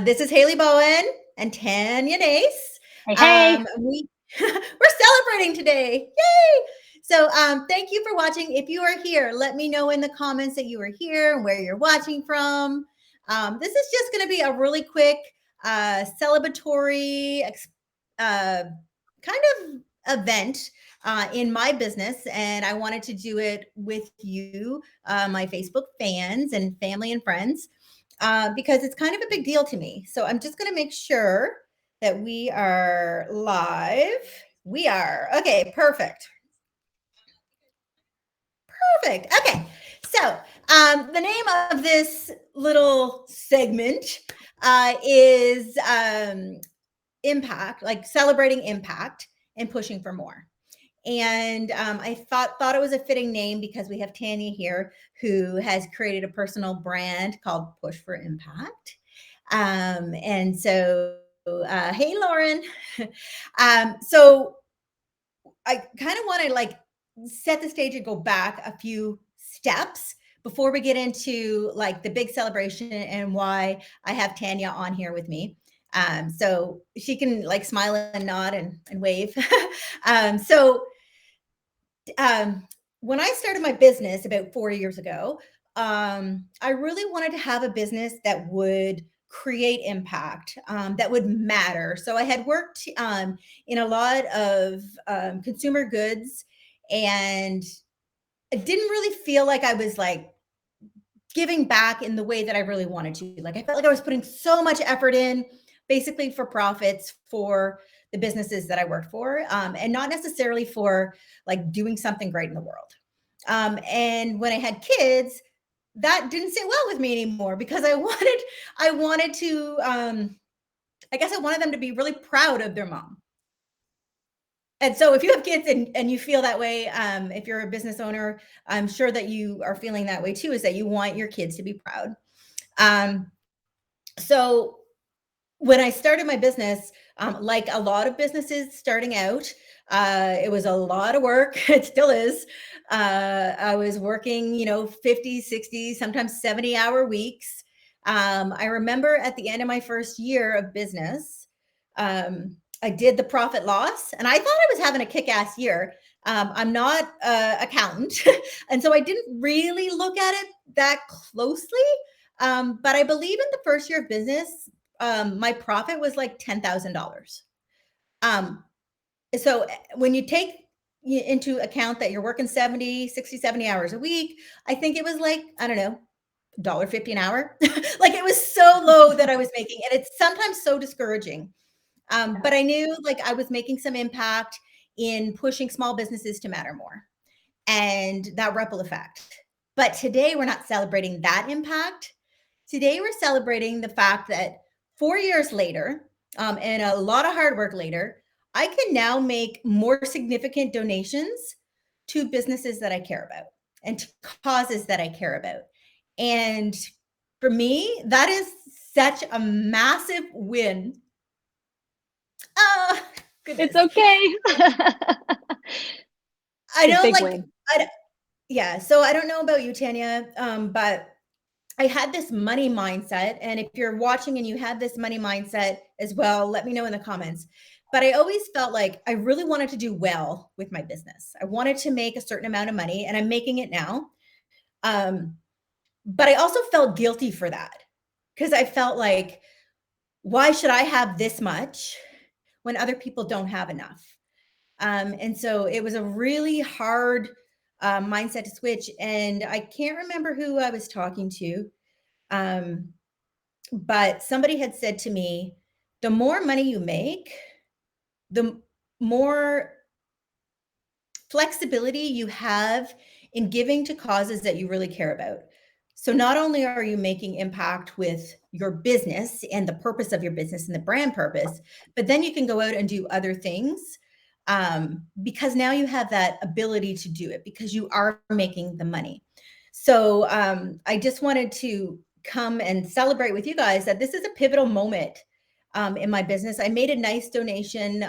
This is Haley Bowen and Tanya Nace. Hey. We're celebrating today. Yay! So thank you for watching. If you are here, let me know in the comments that you are here and where you're watching from. This is just going to be a really quick celebratory kind of event in my business, and I wanted to do it with you, my Facebook fans and family and friends, because it's kind of a big deal to me. So I'm just going to make sure that we are live. We are. Okay, perfect. Perfect. Okay. So the name of this little segment is Impact, like celebrating impact and pushing for more. And I thought it was a fitting name because we have Tanya here, who has created a personal brand called Push for Impact. And so, hey, Lauren. So I kind of want to like set the stage and go back a few steps before we get into like the big celebration and why I have Tanya on here with me. So she can like smile and nod and wave. So when I started my business about 4 years ago, I really wanted to have a business that would create impact, that would matter. So I had worked in a lot of consumer goods, and I didn't really feel like I was like giving back in the way that I really wanted to. Like I felt like I was putting so much effort in, basically for profits for the businesses that I worked for, and not necessarily for like doing something great in the world. And when I had kids, that didn't sit well with me anymore because I wanted to, I guess I wanted them to be really proud of their mom. And so if you have kids and you feel that way, if you're a business owner, I'm sure that you are feeling that way too, is that you want your kids to be proud. So when I started my business, like a lot of businesses starting out, it was a lot of work. It still is. I was working, 50, 60, sometimes 70-hour weeks. I remember at the end of my first year of business, I did the profit loss, and I thought I was having a kick-ass year. I'm not an accountant, and so I didn't really look at it that closely. But I believe in the first year of business, my profit was like $10,000. So when you take into account that you're working 70 hours a week, I think it was like, I don't know, $1.50 an hour. Like it was so low that I was making, and it's sometimes so discouraging. But I knew like I was making some impact in pushing small businesses to matter more and that ripple effect. But today we're not celebrating that impact. Today we're celebrating the fact that 4 years later, and a lot of hard work later, I can now make more significant donations to businesses that I care about and to causes that I care about. And for me, that is such a massive win. Oh, goodness. It's okay. I know, big like, win. yeah. So I don't know about you, Tanya, but I had this money mindset. And if you're watching and you have this money mindset as well, let me know in the comments. But I always felt like I really wanted to do well with my business. I wanted to make a certain amount of money, and I'm making it now. But I also felt guilty for that because I felt like, why should I have this much when other people don't have enough? And so it was a really hard mindset to switch. And I can't remember who I was talking to. But somebody had said to me, the more money you make, the more flexibility you have in giving to causes that you really care about. So not only are you making impact with your business and the purpose of your business and the brand purpose, but then you can go out and do other things, because now you have that ability to do it because you are making the money. So I just wanted to come and celebrate with you guys that this is a pivotal moment in my business. I made a nice donation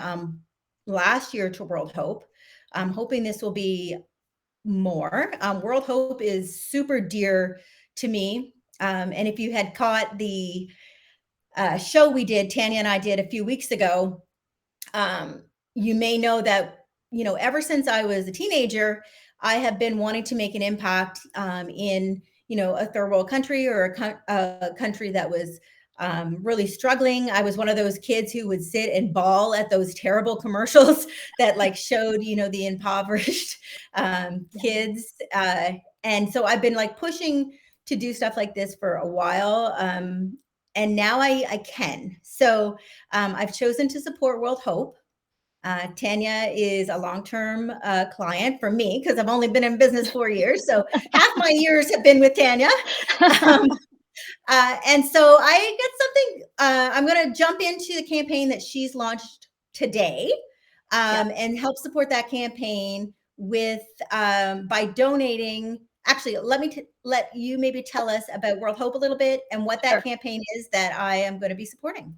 last year to World Hope. I'm hoping this will be more. World Hope is super dear to me. And if you had caught the show we did, Tanya and I did a few weeks ago, you may know that, ever since I was a teenager, I have been wanting to make an impact in, a third world country, or a country that was really struggling. I was one of those kids who would sit and bawl at those terrible commercials that like showed, the impoverished kids. And so I've been like pushing to do stuff like this for a while. And now I can. So I've chosen to support World Hope. Tanya is a long-term client for me because I've only been in business 4 years. So half my years have been with Tanya. Um, and so I get something, I'm going to jump into the campaign that she's launched today and help support that campaign with by donating. Actually, let you maybe tell us about World Hope a little bit and what that Sure. campaign is that I am going to be supporting.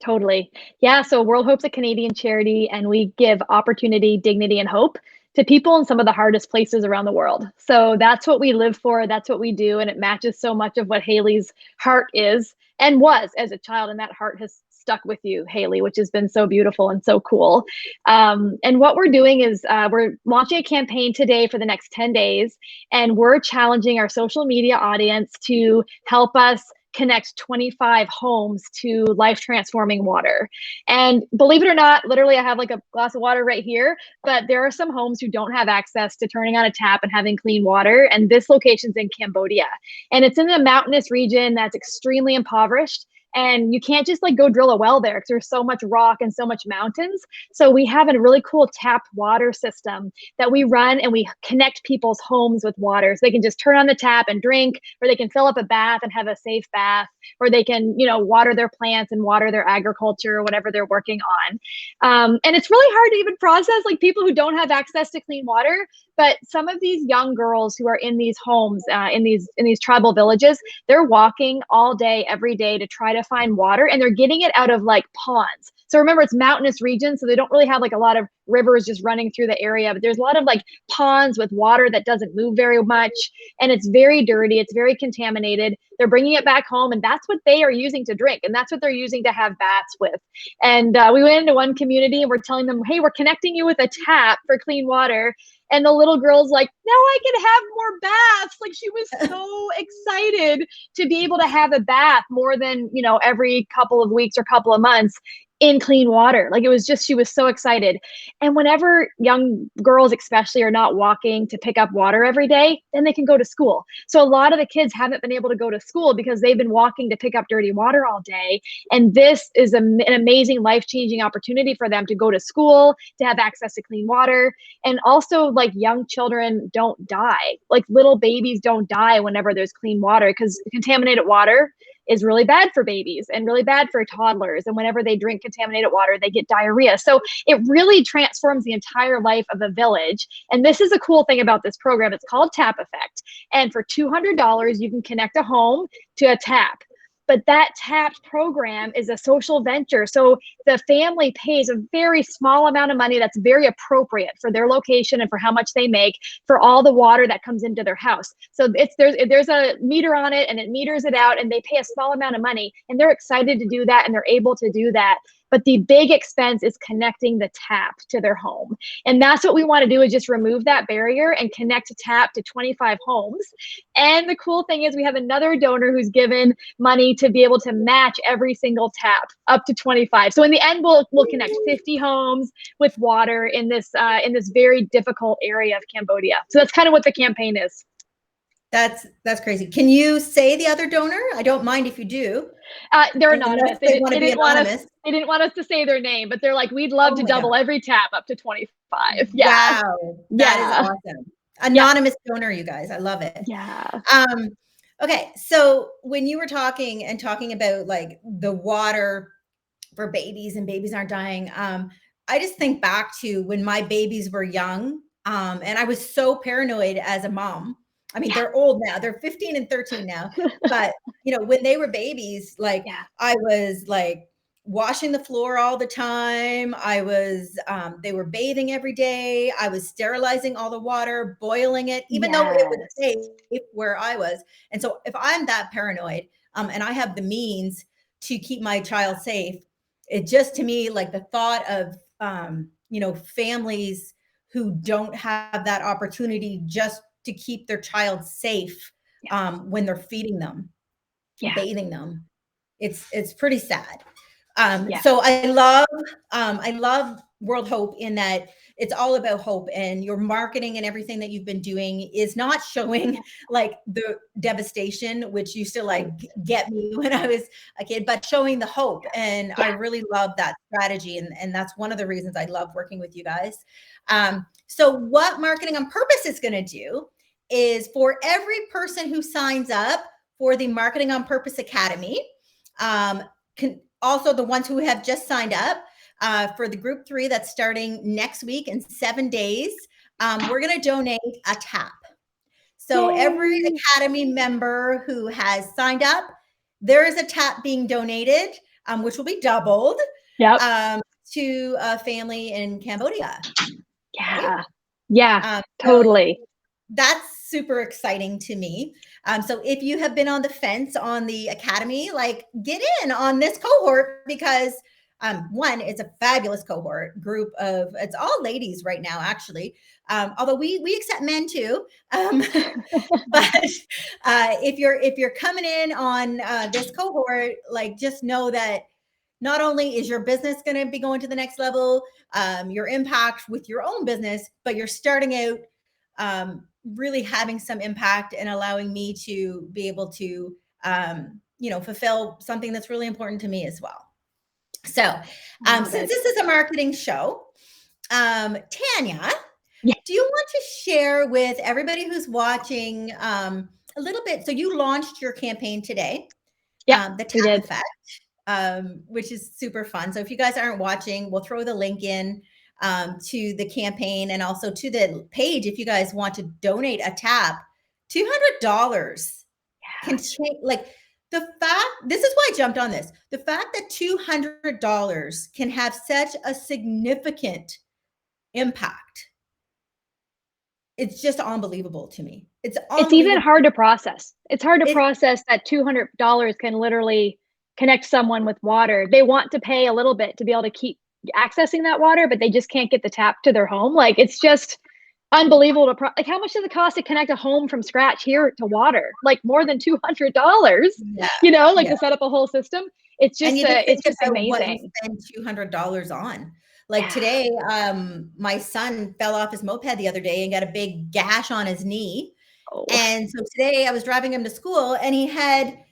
Totally. Yeah, so World Hope's a Canadian charity, and we give opportunity, dignity, and hope to people in some of the hardest places around the world. So that's what we live for. That's what we do. And it matches so much of what Haley's heart is and was as a child. And that heart has stuck with you, Haley, which has been so beautiful and so cool. And what we're doing is we're launching a campaign today for the next 10 days, and we're challenging our social media audience to help us connect 25 homes to life transforming water. And believe it or not, literally, I have like a glass of water right here, but there are some homes who don't have access to turning on a tap and having clean water. And this location's in Cambodia, and it's in a mountainous region that's extremely impoverished. And you can't just like go drill a well there because there's so much rock and so much mountains. So we have a really cool tap water system that we run, and we connect people's homes with water. So they can just turn on the tap and drink, or they can fill up a bath and have a safe bath, or they can, water their plants and water their agriculture or whatever they're working on. And it's really hard to even process like people who don't have access to clean water. But some of these young girls who are in these homes, in these tribal villages, they're walking all day, every day to try to find water, and they're getting it out of like ponds. So remember, it's mountainous region, so they don't really have like a lot of rivers just running through the area, but there's a lot of like ponds with water that doesn't move very much, and it's very dirty, it's very contaminated. They're bringing it back home, and that's what they are using to drink, and that's what they're using to have baths with. And we went into one community and we're telling them, hey, we're connecting you with a tap for clean water. And the little girl's like, now I can have more baths. Like, she was so excited to be able to have a bath more than, every couple of weeks or couple of months in clean water. Like, it was just, she was so excited. And whenever young girls especially are not walking to pick up water every day, then they can go to school. So a lot of the kids haven't been able to go to school because they've been walking to pick up dirty water all day. And this is an amazing life-changing opportunity for them to go to school, to have access to clean water. And also, like, young children don't die. Like, little babies don't die whenever there's clean water, because contaminated water is really bad for babies and really bad for toddlers. And whenever they drink contaminated water, they get diarrhea. So it really transforms the entire life of a village. And this is a cool thing about this program. It's called Tap Effect. And for $200, you can connect a home to a tap. But that TAPS program is a social venture. So the family pays a very small amount of money that's very appropriate for their location and for how much they make for all the water that comes into their house. So there's a meter on it, and it meters it out, and they pay a small amount of money, and they're excited to do that, and they're able to do that. But the big expense is connecting the tap to their home. And that's what we want to do, is just remove that barrier and connect a tap to 25 homes. And the cool thing is we have another donor who's given money to be able to match every single tap up to 25. So in the end, we'll connect 50 homes with water in this very difficult area of Cambodia. So that's kind of what the campaign is. That's crazy. Can you say the other donor? I don't mind if you do. They're anonymous. They didn't want us to say their name, but they're like, we'd love to double every tap up to 25. Yeah. Wow. That is awesome. Anonymous donor, you guys. I love it. Yeah. Okay. So when you were talking about like the water for babies and babies aren't dying, I just think back to when my babies were young. And I was so paranoid as a mom. I mean, they're old now. They're 15 and 13 now. But, when they were babies, like I was like washing the floor all the time. They were bathing every day. I was sterilizing all the water, boiling it, even though it was safe where I was. And so if I'm that paranoid, and I have the means to keep my child safe. It just, to me, like the thought of, families who don't have that opportunity just to keep their child safe, Yeah. when they're feeding them, Yeah. bathing them. It's pretty sad. Yeah. So I love World Hope in that it's all about hope, and your marketing and everything that you've been doing is not showing like the devastation, which used to like get me when I was a kid, but showing the hope. And I Yeah. really love that strategy. And that's one of the reasons I love working with you guys. So what Marketing on Purpose is going to do is, for every person who signs up for the Marketing on Purpose Academy, also the ones who have just signed up for the group 3 that's starting next week in 7 days, we're going to donate a tap. So every Yay. Academy member who has signed up, there is a tap being donated, which will be doubled, Yep. to a family in Cambodia. Right? Yeah. Yeah. So Totally. that's super exciting to me. So if you have been on the fence on the Academy, like, get in on this cohort, because one, it's a fabulous cohort group of, it's all ladies right now, actually. Although we accept men too. But if you're coming in on this cohort, like, just know that not only is your business going to be going to the next level, your impact with your own business, but you're starting out really having some impact and allowing me to be able to, fulfill something that's really important to me as well. So, since this is a marketing show, Tanya, Yeah. do you want to share with everybody who's watching a little bit? So you launched your campaign today, Yeah. the We Tap did. Effect, which is super fun. So if you guys aren't watching, we'll throw the link in to the campaign, and also to the page if you guys want to donate a tap. $200 can change. Like, the fact, this is why I jumped on this. The fact that $200 can have such a significant impact, it's just unbelievable to me. It's It's even unbelievable. hard to process. It's hard to It, process that $200 can literally connect someone with water. They want to pay a little bit to be able to keep accessing that water, but they just can't get the tap to their home. Like, it's just unbelievable like, how much does it cost to connect a home from scratch here to water? Like, more than $200, yeah, like, yeah. to set up a whole system. It's And just you just think it's just about what you amazing. spend $200 on. Like Yeah. today, my son fell off his moped the other day and got a big gash on his knee. Oh, And so today I was driving him to school, and he hadn't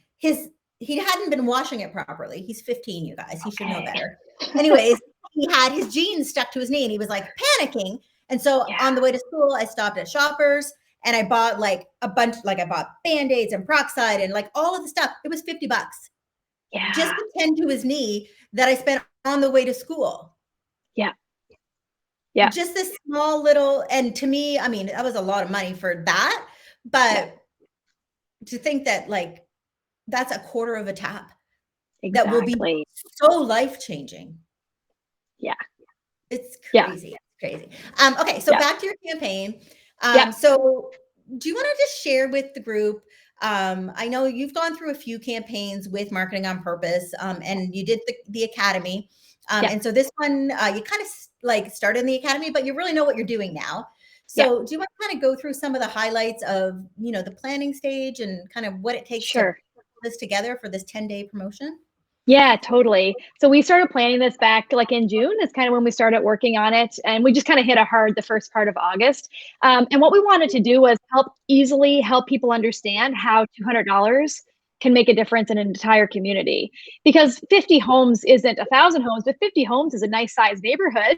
been washing it properly. He's 15, you guys. He should know okay. better. Anyways, he had his jeans stuck to his knee, and he was like panicking. And so Yeah. on the way to school, I stopped at Shoppers, and I bought like a bunch, like I bought Band-Aids and Peroxide and like all of the stuff. It was $50 just Yeah. to tend to his knee that I spent on the way to school. Yeah. Yeah. Just this small little, and to me, I mean, that was a lot of money for that, Yeah. but to think that, like, that's a quarter of a tap that will be Exactly. so life-changing. Yeah. It's Yeah. crazy. It's crazy. Okay, so Yeah. back to your campaign. Yeah. So do you wanna just share with the group, I know you've gone through a few campaigns with Marketing on Purpose, and you did the Academy. Yeah. And so this one, you kind of like started in the Academy, but you really know what you're doing now. Yeah. So do you want to kind of go through some of the highlights of, the planning stage and kind of what it takes to Sure. put this together for this 10-day promotion? Yeah, totally. So we started planning this back like in June. That's kind of when we started working on it. And we just kind of hit a hard the first part of August. And what we wanted to do was help people understand how $200 can make a difference in an entire community. Because 50 homes isn't 1,000 homes, but 50 homes is a nice sized neighborhood.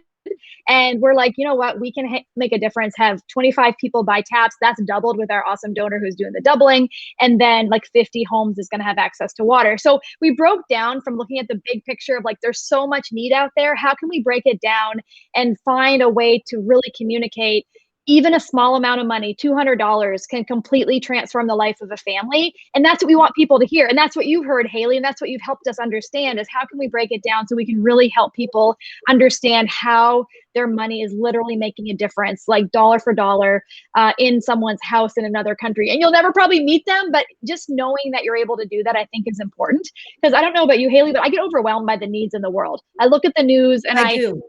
And we're like, you know what? We can make a difference, have 25 people buy taps. That's doubled with our awesome donor who's doing the doubling. And then like 50 homes is going to have access to water. So we broke down from looking at the big picture of like, there's so much need out there. How can we break it down and find a way to really communicate even a small amount of money, $200, can completely transform the life of a family. And that's what we want people to hear. And that's what you heard, Haley. And that's what you've helped us understand, is how can we break it down so we can really help people understand how their money is literally making a difference, like dollar for dollar, in someone's house in another country. And you'll never probably meet them, but just knowing that you're able to do that, I think, is important. Because I don't know about you, Haley, but I get overwhelmed by the needs in the world. I look at the news and I do.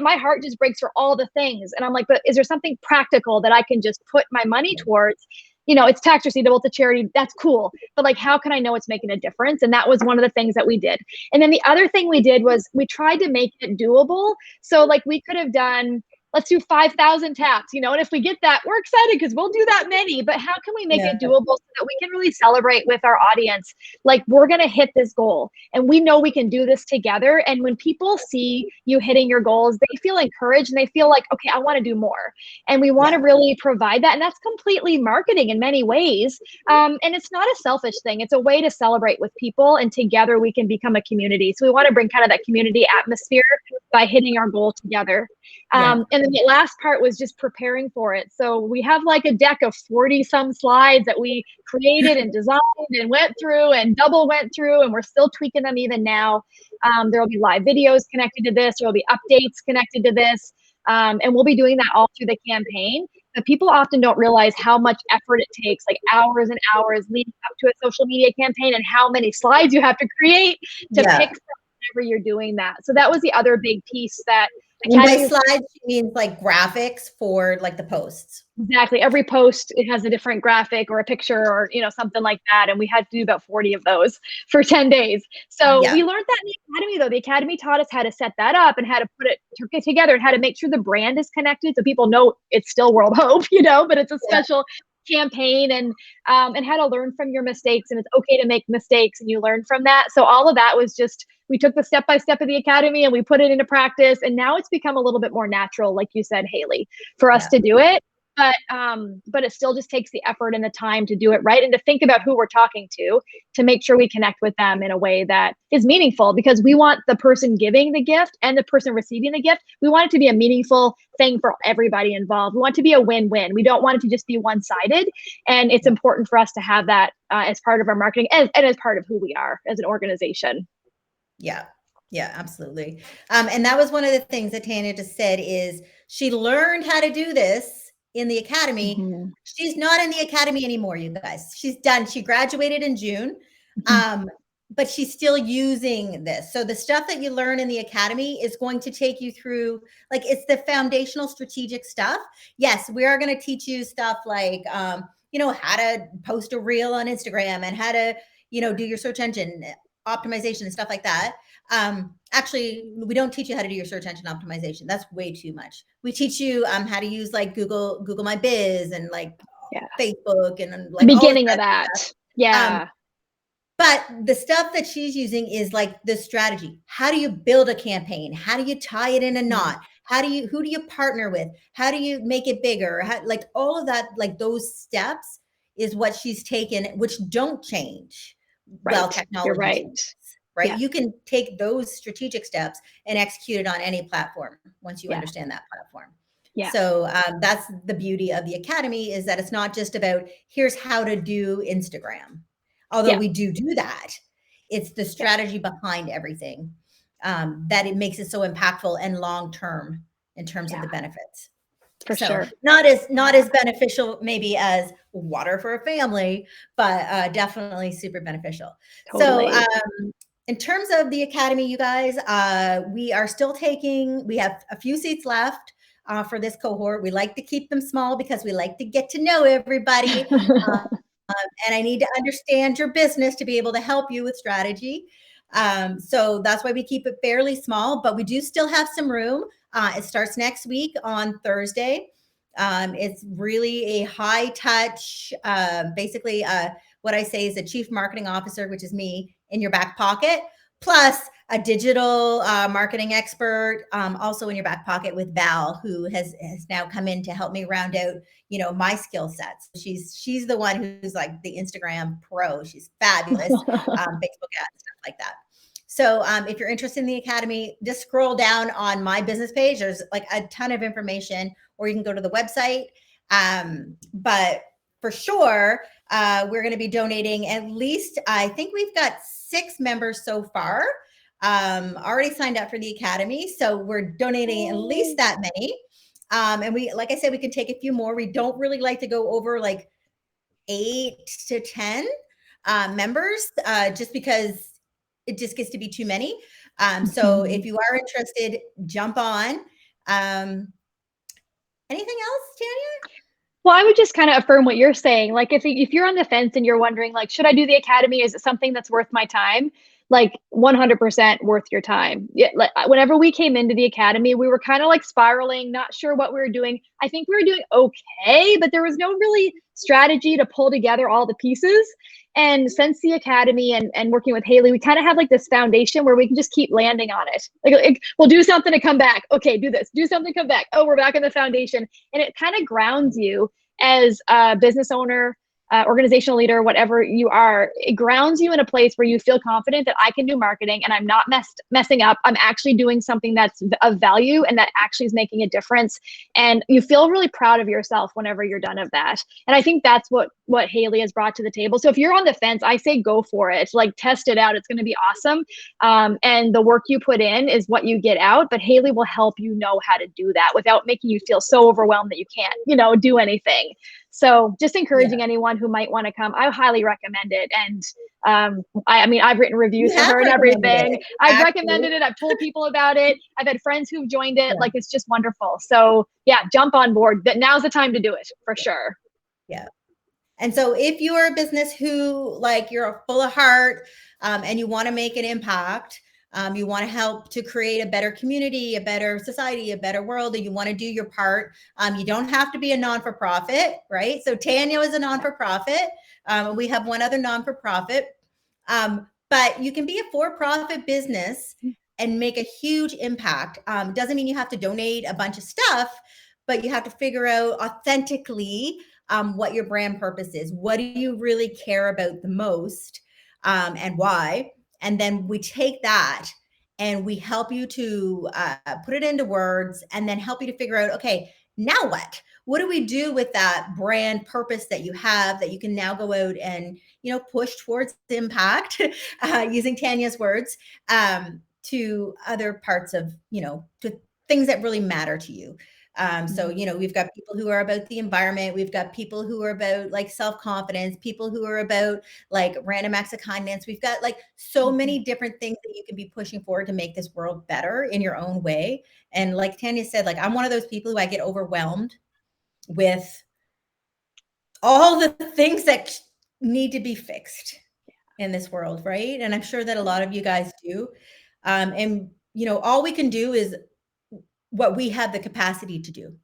my heart just breaks for all the things. And I'm like, but is there something practical that I can just put my money towards? It's tax receivable to charity. That's cool. But like, how can I know it's making a difference? And that was one of the things that we did. And then the other thing we did was we tried to make it doable. So like we could have done, let's do 5,000 taps, and if we get that, we're excited because we'll do that many. But how can we make it doable so that we can really celebrate with our audience? Like, we're going to hit this goal and we know we can do this together. And when people see you hitting your goals, they feel encouraged and they feel like, okay, I want to do more. And we want to really provide that. And that's completely marketing in many ways. And it's not a selfish thing. It's a way to celebrate with people, and together we can become a community. So we want to bring kind of that community atmosphere by hitting our goal together. And then the last part was just preparing for it. So we have like a deck of 40 some slides that we created and designed and went through and double went through, and we're still tweaking them even now. There will be live videos connected to this. There will be updates connected to this. And we'll be doing that all through the campaign. But people often don't realize how much effort it takes, like hours and hours leading up to a social media campaign, and how many slides you have to create to pick from whenever you're doing that. So that was the other big piece that Academy. And by slides, she means like graphics for like the posts. Exactly. Every post, it has a different graphic or a picture or, something like that. And we had to do about 40 of those for 10 days. So we learned that in the Academy, though. The Academy taught us how to set that up and how to put it together and how to make sure the brand is connected so people know it's still World Hope, but it's a special campaign, and how to learn from your mistakes, and it's okay to make mistakes and you learn from that. So all of that was just, we took the step-by-step of the Academy and we put it into practice, and now it's become a little bit more natural, like you said, Haley, for us to do it. But it still just takes the effort and the time to do it right, and to think about who we're talking to make sure we connect with them in a way that is meaningful, because we want the person giving the gift and the person receiving the gift, we want it to be a meaningful thing for everybody involved. We want it to be a win-win. We don't want it to just be one-sided. And it's important for us to have that as part of our marketing and as part of who we are as an organization. Yeah, absolutely. And that was one of the things that Tanya just said, is she learned how to do this in the Academy. Mm-hmm. She's not in the Academy anymore, you guys. She's done. She graduated in June, but she's still using this. So the stuff that you learn in the Academy is going to take you through, like, it's the foundational strategic stuff. Yes, we are going to teach you stuff like, how to post a reel on Instagram and how to, do your search engine optimization and stuff like that. Actually, we don't teach you how to do your search engine optimization. That's way too much. We teach you how to use like Google My Biz and like Facebook and like the beginning of that. Stuff. But the stuff that she's using is like the strategy. How do you build a campaign? How do you tie it in a knot? Who do you partner with? How do you make it bigger? Like all of that, like those steps is what she's taken, which don't change. Well, technology. You're right. Right. Yeah. You can take those strategic steps and execute it on any platform once you understand that platform. Yeah. So that's the beauty of the Academy, is that it's not just about here's how to do Instagram, although we do that. It's the strategy behind everything that it makes it so impactful and long term in terms of the benefits. For sure. Not as beneficial maybe as water for a family, but definitely super beneficial. Totally. So in terms of the Academy, you guys, we are still we have a few seats left for this cohort. We like to keep them small because we like to get to know everybody. And I need to understand your business to be able to help you with strategy. So that's why we keep it fairly small, but we do still have some room. It starts next week on Thursday. It's really a high touch, basically what I say is a chief marketing officer, which is me, in your back pocket, plus a digital marketing expert also in your back pocket with Val, who has now come in to help me round out, my skill sets. She's the one who's like the Instagram pro. She's fabulous, Facebook ads, stuff like that. So if you're interested in the academy, just scroll down on my business page. There's like a ton of information, or you can go to the website. But for sure, we're going to be donating at least, I think we've got 6 members so far already signed up for the academy. So we're donating at least that many. And we, like I said, we can take a few more. We don't really like to go over like 8 to 10 members, just because it just gets to be too many. So if you are interested, jump on. Anything else, Tanya? Well, I would just kind of affirm what you're saying. Like if you're on the fence and you're wondering, like, should I do the academy? Is it something that's worth my time? Like 100% worth your time. Yeah, like whenever we came into the academy, we were kind of like spiraling, not sure what we were doing. I think we were doing okay, but there was no really strategy to pull together all the pieces. And since the academy and working with Haley, we kind of have like this foundation where we can just keep landing on it. Like we'll do something to come back. Okay, do this, do something, come back. Oh, we're back in the foundation. And it kind of grounds you as a business owner, organizational leader, whatever you are. It grounds you in a place where you feel confident that I can do marketing and I'm not messing up. I'm actually doing something that's of value and that actually is making a difference. And you feel really proud of yourself whenever you're done of that. And I think that's what Haley has brought to the table. So if you're on the fence, I say go for it. Like test it out. It's going to be awesome. And the work you put in is what you get out. But Haley will help you know how to do that without making you feel so overwhelmed that you can't, do anything. So just encouraging anyone who might want to come, I highly recommend it. And I mean, I've written reviews for her and everything. I've recommended it. I've told people about it. I've had friends who've joined it. Like, it's just wonderful. So yeah, jump on board. But now's the time to do it for sure. Yeah. And so if you're a business who like you're full of heart and you want to make an impact, you want to help to create a better community, a better society, a better world, and you want to do your part, you don't have to be a non-for-profit, right? So Tanya is a non-for-profit. We have one other non-for-profit, but you can be a for-profit business and make a huge impact. Doesn't mean you have to donate a bunch of stuff, but you have to figure out authentically what your brand purpose is. What do you really care about the most, and why? And then we take that and we help you to put it into words and then help you to figure out, okay, now what? What do we do with that brand purpose that you have that you can now go out and, push towards impact, using Tanya's words, to other parts of, to things that really matter to you. So, we've got people who are about the environment. We've got people who are about like self-confidence, people who are about like random acts of kindness. We've got like so many different things that you can be pushing forward to make this world better in your own way. And like Tanya said, like I'm one of those people who I get overwhelmed with all the things that need to be fixed in this world, right? And I'm sure that a lot of you guys do. And all we can do is what we have the capacity to do.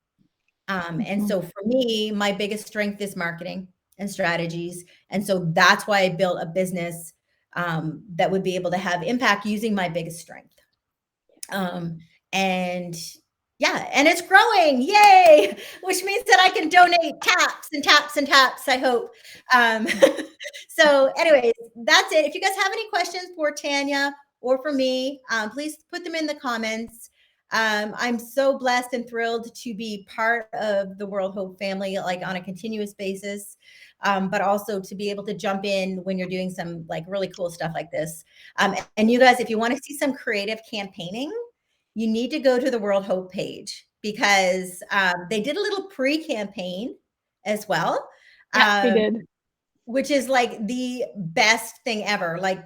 And so for me, my biggest strength is marketing and strategies. And so that's why I built a business that would be able to have impact using my biggest strength. And yeah, and it's growing, yay, which means that I can donate taps and taps and taps, I hope. So anyways, that's it. If you guys have any questions for Tanya or for me, please put them in the comments. I'm so blessed and thrilled to be part of the World Hope family, like on a continuous basis, but also to be able to jump in when you're doing some like really cool stuff like this. And you guys, if you want to see some creative campaigning, you need to go to the World Hope page because they did a little pre-campaign as well. Yeah, they did. Which is like the best thing ever. Like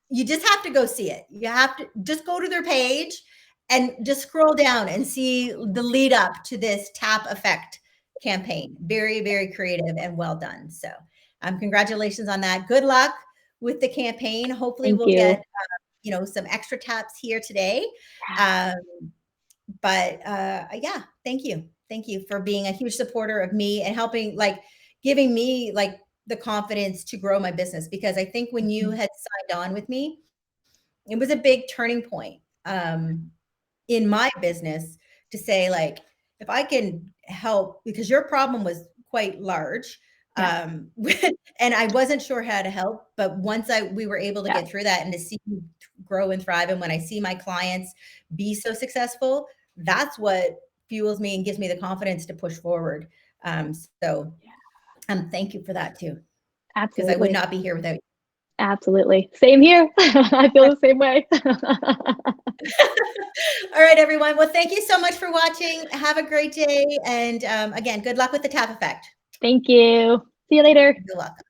you just have to go see it. You have to just go to their page and just scroll down and see the lead up to this tap effect campaign. Very, very creative and well done. So congratulations on that. Good luck with the campaign. Hopefully we'll get some extra taps here today. But yeah, thank you. Thank you for being a huge supporter of me and helping, like giving me like the confidence to grow my business. Because I think when you had signed on with me, it was a big turning point in my business to say, like, if I can help, because your problem was quite large. And I wasn't sure how to help, but once we were able to get through that and to see you grow and thrive. And when I see my clients be so successful, that's what fuels me and gives me the confidence to push forward. So thank you for that too, because I would Absolutely. not be here without you. Absolutely. Same here. I feel the same way. All right, everyone. Well, thank you so much for watching. Have a great day. And again, good luck with the tap effect. Thank you. See you later. You're welcome.